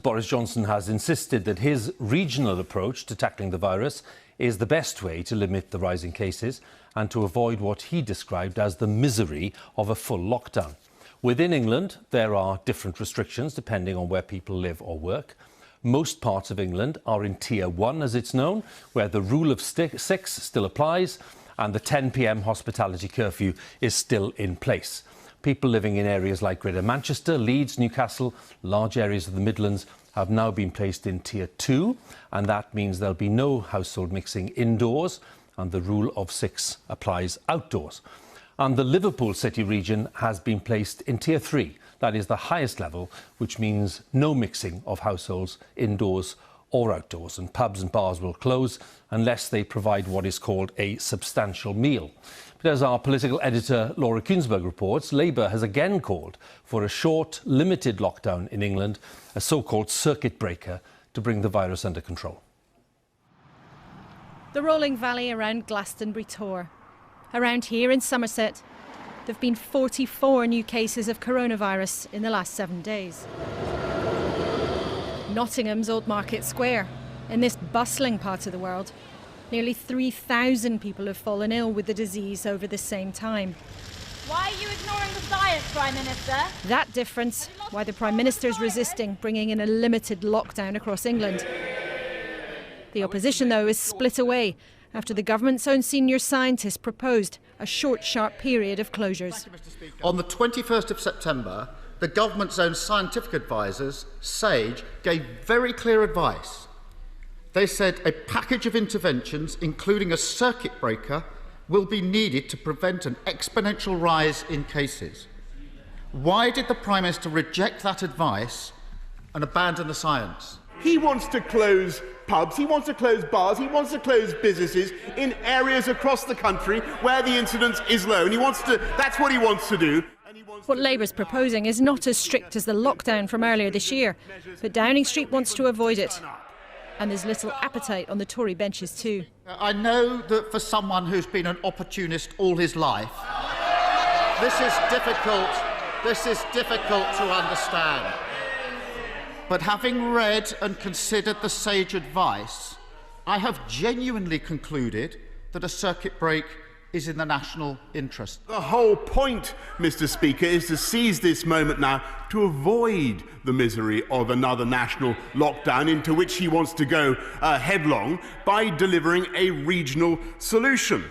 Boris Johnson has insisted that his regional approach to tackling the virus is the best way to limit the rising cases and to avoid what he described as the misery of a full lockdown. Within England, there are different restrictions depending on where people live or work. Most parts of England are in Tier 1, as it's known, where the rule of six still applies and the 10 p.m. hospitality curfew is still in place. People living in areas like Greater Manchester, Leeds, Newcastle, large areas of the Midlands have now been placed in Tier 2, and that means there'll be no household mixing indoors, and the rule of 6 applies outdoors. And the Liverpool City region has been placed in Tier 3. That is the highest level, which means no mixing of households indoors or outdoors, and pubs and bars will close unless they provide what is called a substantial meal. But as our political editor Laura Kuenssberg reports, Labour has again called for a short, limited lockdown in England, a so-called circuit breaker, to bring the virus under control. The rolling valley around Glastonbury Tor. Around here in Somerset, there have been 44 new cases of coronavirus in the last 7 days. Nottingham's Old Market Square. In this bustling part of the world, nearly 3,000 people have fallen ill with the disease over the same time. Why are you ignoring the science, Prime Minister? That difference, why the Prime Minister's resisting bringing in a limited lockdown across England. The opposition, though, is split away after the government's own senior scientist proposed a short, sharp period of closures. On the 21st of September, the government's own scientific advisors, SAGE, gave very clear advice. They said a package of interventions, including a circuit breaker, will be needed to prevent an exponential rise in cases. Why did the Prime Minister reject that advice and abandon the science? He wants to close pubs, he wants to close bars, he wants to close businesses in areas across the country where the incidence is low, and that's what he wants to do. What Labour's proposing is not as strict as the lockdown from earlier this year, but Downing Street wants to avoid it. And there's little appetite on the Tory benches too. I know that for someone who's been an opportunist all his life, this is difficult to understand. But having read and considered the SAGE advice, I have genuinely concluded that a circuit break is in the national interest. The whole point, Mr. Speaker, is to seize this moment now to avoid the misery of another national lockdown into which he wants to go headlong by delivering a regional solution.